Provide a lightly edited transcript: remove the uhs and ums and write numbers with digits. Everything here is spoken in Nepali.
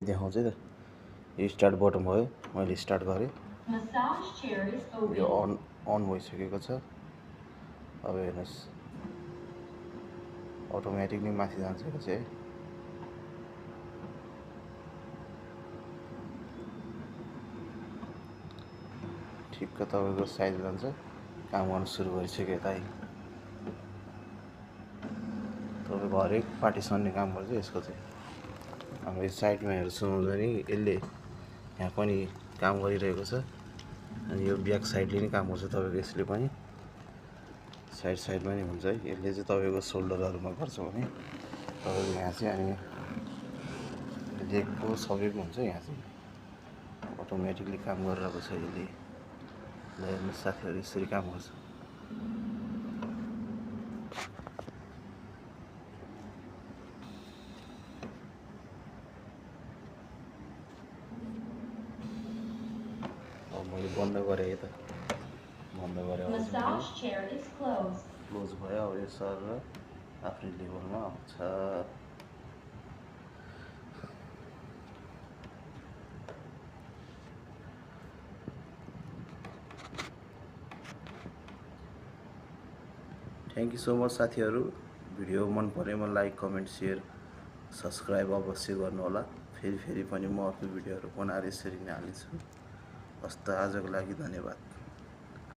देखाउँछ त यो स्टार्ट बटन भयो मैले स्टार्ट गरेँ यो अन भइसकेको छ अब हेर्नुहोस् अटोमेटिकली माथि जान्छ यो चाहिँ ठिक्क तपाईँको साइज जान्छ काम गर्न सुरु गरिसक्यो यता तपाईँको हरेक पार्टी सन्ने काम गर्छ यसको चाहिँ हाम्रो यो साइडमा हेर्छौँ भने यसले यहाँ पनि काम गरिरहेको छ अनि यो ब्याक साइडले नि काम गर्छ तपाईँको यसले पनि साइडमा नि हुन्छ है यसले चाहिँ तपाईँको सोल्डरहरूमा गर्छ भने तपाईँको यहाँ चाहिँ अनि लेगको सबैको हुन्छ यहाँ चाहिँ अटोमेटिकली काम गरिरहेको छ यसले ल हेर्नु साथीहरू यसरी काम गर्छ मैले बन्द गरेँ त बन्द गरेँ क्लोज भयो अब यो सर आफ्नै लेभलमा आउँछ थ्याङ्क यू सो मच साथीहरू भिडियो मन परेमा लाइक कमेन्ट सेयर सब्सक्राइब अवश्य गर्नु होला फेरि पनि म अर्को भिडियोहरू बनाएर यसरी नै हाल्नेछु हस्त आजको लागि धन्यवाद।